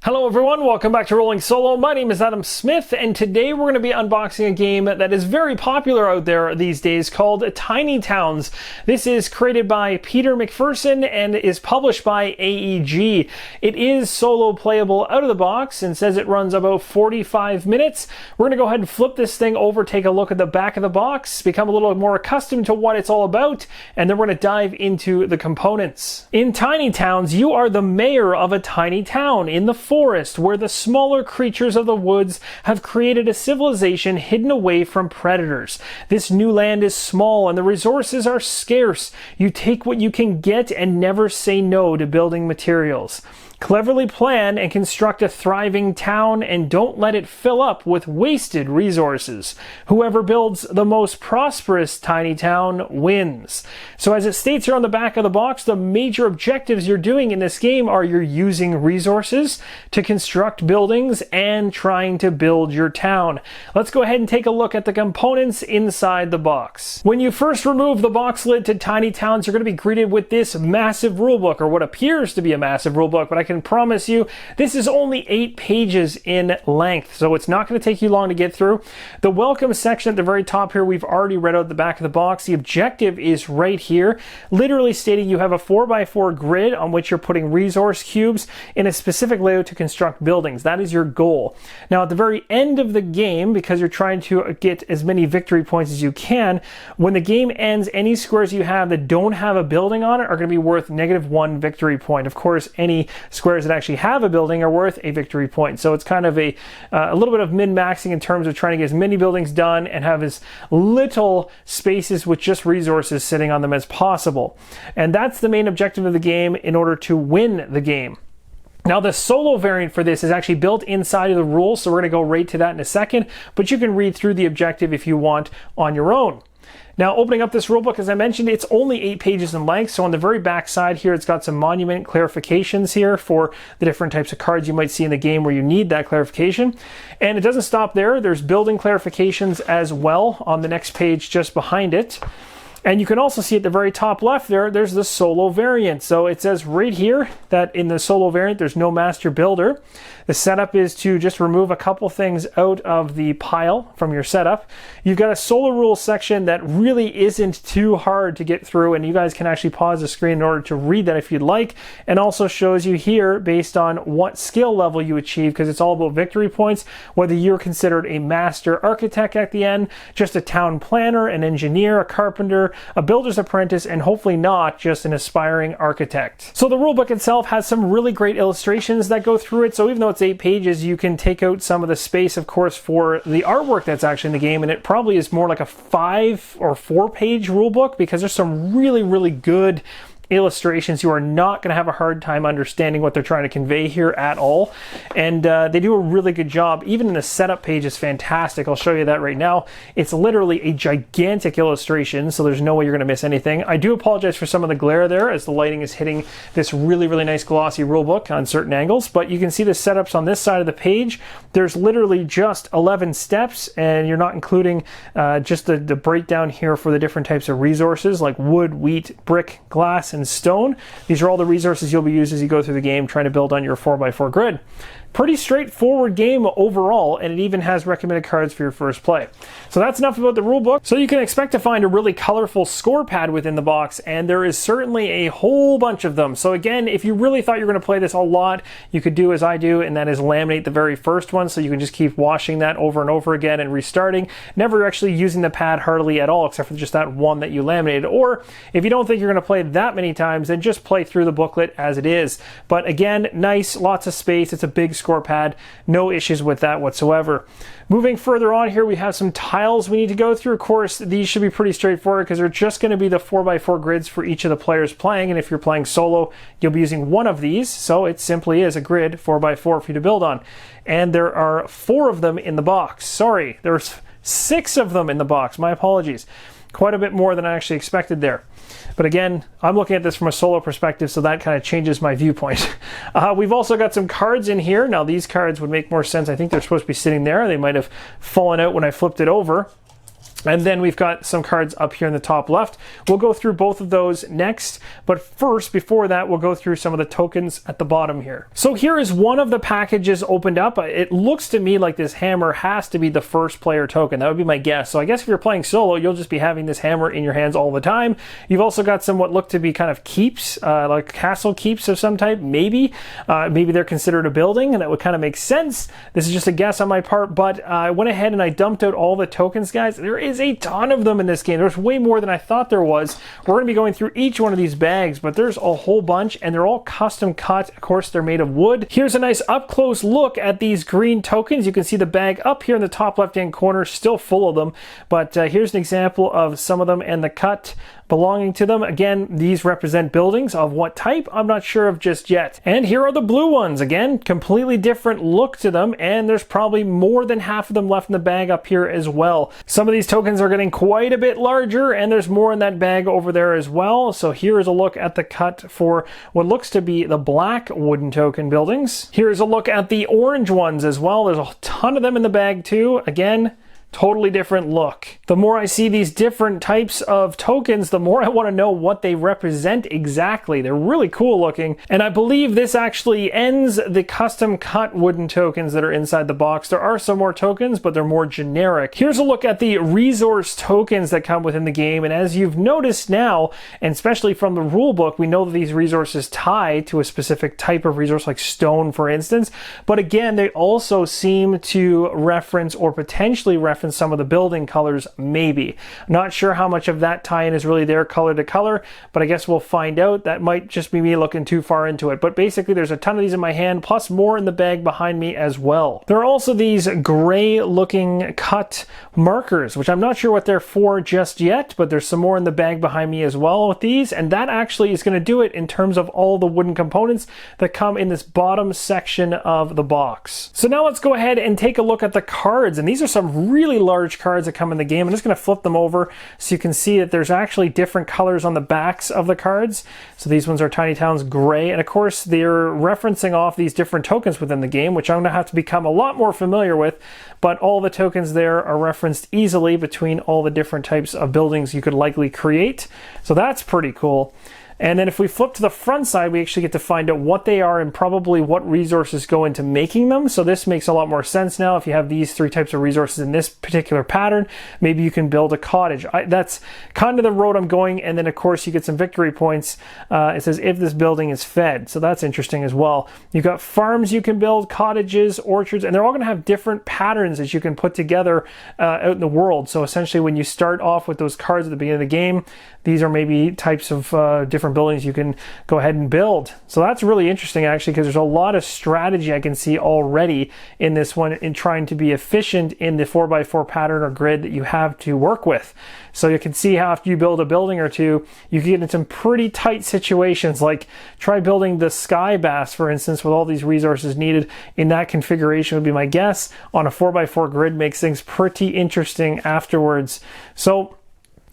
Hello everyone, welcome back to Rolling Solo. My name is Adam Smith, and today we're going to be unboxing a game that is very popular out there these days called Tiny Towns. This is created by Peter McPherson and is published by AEG. It is solo playable out of the box and says it runs about 45 minutes. We're going to go ahead and flip this thing over, take a look at the back of the box, become a little more accustomed to what it's all about, and then we're going to dive into the components. In Tiny Towns, you are the mayor of a tiny town in the forest where the smaller creatures of the woods have created a civilization hidden away from predators. This new land is small and the resources are scarce. You take what you can get and never say no to building materials. Cleverly plan and construct a thriving town and don't let it fill up with wasted resources. Whoever builds the most prosperous tiny town wins. So as it states here on the back of the box, the major objectives you're doing in this game are you're using resources to construct buildings and trying to build your town. Let's go ahead and take a look at the components inside the box. When you first remove the box lid to Tiny Towns, you're going to be greeted with this massive rulebook, or what appears to be a massive rulebook, but I can promise you this is only 8 pages in length, so it's not going to take you long to get through. The welcome section at the very top here, we've already read out the back of the box. The objective is right here, literally stating you have a 4x4 grid on which you're putting resource cubes in a specific layout to construct buildings. That is your goal. Now at the very end of the game, because you're trying to get as many victory points as you can, when the game ends, any squares you have that don't have a building on it are going to be worth -1 victory point. Of course, any squares that actually have a building are worth a victory point. So it's kind of a little bit of min-maxing in terms of trying to get as many buildings done and have as little spaces with just resources sitting on them as possible. And that's the main objective of the game in order to win the game. Now the solo variant for this is actually built inside of the rules, so we're going to go right to that in a second, but you can read through the objective if you want on your own. Now, opening up this rulebook, as I mentioned, it's only 8 pages in length. So on the very back side here, it's got some monument clarifications here for the different types of cards you might see in the game where you need that clarification. And it doesn't stop there. There's building clarifications as well on the next page just behind it. And you can also see at the very top left there's the solo variant. So it says right here that in the solo variant, there's no master builder. The setup is to just remove a couple things out of the pile from your setup. You've got a solo rules section that really isn't too hard to get through, and you guys can actually pause the screen in order to read that if you'd like, and also shows you here based on what skill level you achieve, because it's all about victory points, whether you're considered a master architect at the end, just a town planner, an engineer, a carpenter, a builder's apprentice, and hopefully not just an aspiring architect. So the rulebook itself has some really great illustrations that go through it, so even though it's 8 pages, you can take out some of the space, of course, for the artwork that's actually in the game, and it probably is more like a 5 or 4 page rulebook because there's some really good illustrations. You are not going to have a hard time understanding what they're trying to convey here at all, and they do a really good job. Even in the setup page is fantastic. I'll show you that right now. It's literally a gigantic illustration, so there's no way you're going to miss anything. I do apologize for some of the glare there as the lighting is hitting this really nice glossy rulebook on certain angles, but you can see the setups on this side of the page. There's literally just 11 steps, and you're not including just the breakdown here for the different types of resources like wood, wheat, brick, glass, and stone. These are all the resources you'll be using as you go through the game trying to build on your 4x4 grid. Pretty straightforward game overall, and it even has recommended cards for your first play. So that's enough about the rulebook. So you can expect to find a really colorful score pad within the box, and there is certainly a whole bunch of them. So again, if you really thought you were going to play this a lot, you could do as I do, and that is laminate the very first one, so you can just keep washing that over and over again and restarting, never actually using the pad hardly at all, except for just that one that you laminated. Or if you don't think you're going to play that many times, then just play through the booklet as it is. But again, nice, lots of space. It's a big score pad, no issues with that whatsoever. Moving further on here, we have some tiles we need to go through. Of course, these should be pretty straightforward because they're just going to be the 4x4 grids for each of the players playing, and if you're playing solo, you'll be using one of these, so it simply is a grid 4x4 for you to build on. And there are 4 of them in the box. Sorry, there's 6 of them in the box. My apologies. Quite a bit more than I actually expected there. But again, I'm looking at this from a solo perspective, so that kind of changes my viewpoint. We've also got some cards in here. Now, these cards would make more sense. I think they're supposed to be sitting there. They might have fallen out when I flipped it over. And then we've got some cards up here in the top left. We'll go through both of those next, but first, before that, we'll go through some of the tokens at the bottom here. So here is one of the packages opened up. It looks to me like this hammer has to be the first player token. That would be my guess. So I guess if you're playing solo, you'll just be having this hammer in your hands all the time. You've also got some what look to be kind of keeps, like castle keeps of some type, maybe. Maybe they're considered a building, and that would kind of make sense. This is just a guess on my part, but I went ahead and I dumped out all the tokens, guys. There is a ton of them in this game. There's way more than I thought there was. We're going to be going through each one of these bags, but there's a whole bunch, and they're all custom cut. Of course, they're made of wood. Here's a nice up-close look at these green tokens. You can see the bag up here in the top left-hand corner, still full of them, but here's an example of some of them and the cut belonging to them. Again, these represent buildings. Of what type, I'm not sure of just yet. And here are the blue ones. Again, completely different look to them, and there's probably more than half of them left in the bag up here as well. Some of these tokens are getting quite a bit larger, and there's more in that bag over there as well. So here is a look at the cut for what looks to be the black wooden token buildings. Here's a look at the orange ones as well. There's a ton of them in the bag too. Again, totally different look. The more I see these different types of tokens, the more I want to know what they represent exactly. They're really cool looking, and I believe this actually ends the custom cut wooden tokens that are inside the box. There are some more tokens, but they're more generic. Here's a look at the resource tokens that come within the game, and as you've noticed now, and especially from the rule book, we know that these resources tie to a specific type of resource, like stone, for instance, but again, they also seem to reference or potentially reference some of the building colors, maybe. Not sure how much of that tie-in is really there color to color, but I guess we'll find out. That might just be me looking too far into it. But basically, there's a ton of these in my hand, plus more in the bag behind me as well. There are also these gray looking cut markers, which I'm not sure what they're for just yet, but there's some more in the bag behind me as well with these, and that actually is going to do it in terms of all the wooden components that come in this bottom section of the box. So now let's go ahead and take a look at the cards, and these are some really large cards that come in the game. I'm just going to flip them over so you can see that there's actually different colors on the backs of the cards. So these ones are Tiny Towns gray, and of course they're referencing off these different tokens within the game, which I'm going to have to become a lot more familiar with, but all the tokens there are referenced easily between all the different types of buildings you could likely create. So that's pretty cool. And then if we flip to the front side, we actually get to find out what they are and probably what resources go into making them. So this makes a lot more sense now. If you have these three types of resources in this particular pattern, maybe you can build a cottage. That's kind of the road I'm going. And then of course you get some victory points. It says if this building is fed. So that's interesting as well. You've got farms you can build, cottages, orchards, and they're all going to have different patterns that you can put together out in the world. So essentially when you start off with those cards at the beginning of the game, these are maybe types of different buildings you can go ahead and build. So that's really interesting actually, because there's a lot of strategy I can see already in this one in trying to be efficient in the 4x4 pattern or grid that you have to work with. So you can see how after you build a building or two, you can get in some pretty tight situations, like try building the sky bass, for instance, with all these resources needed in that configuration would be my guess. On a 4x4 grid makes things pretty interesting afterwards. So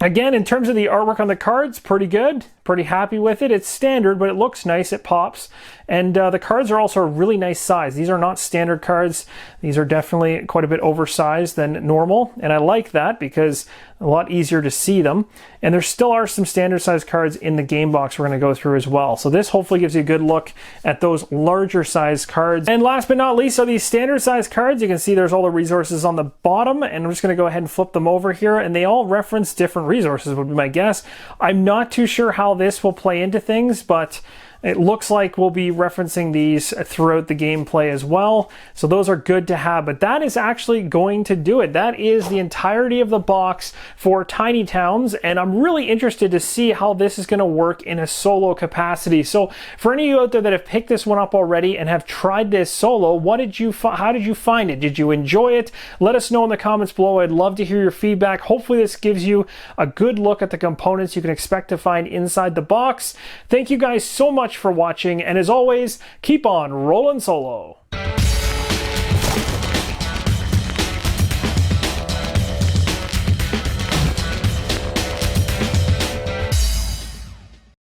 again, in terms of the artwork on the cards, pretty good. Pretty happy with it. It's standard, but it looks nice. It pops. And the cards are also a really nice size. These are not standard cards. These are definitely quite a bit oversized than normal. And I like that because a lot easier to see them. And there still are some standard size cards in the game box we're going to go through as well. So this hopefully gives you a good look at those larger size cards. And last but not least are these standard size cards. You can see there's all the resources on the bottom, and I'm just going to go ahead and flip them over here, and they all reference different resources would be my guess. I'm not too sure how this will play into things, but it looks like we'll be referencing these throughout the gameplay as well. So those are good to have, but that is actually going to do it. That is the entirety of the box for Tiny Towns, and I'm really interested to see how this is going to work in a solo capacity. So for any of you out there that have picked this one up already and have tried this solo, how did you find it? Did you enjoy it? Let us know in the comments below. I'd love to hear your feedback. Hopefully this gives you a good look at the components you can expect to find inside the box. Thank you guys so much for watching, and as always, keep on rolling solo.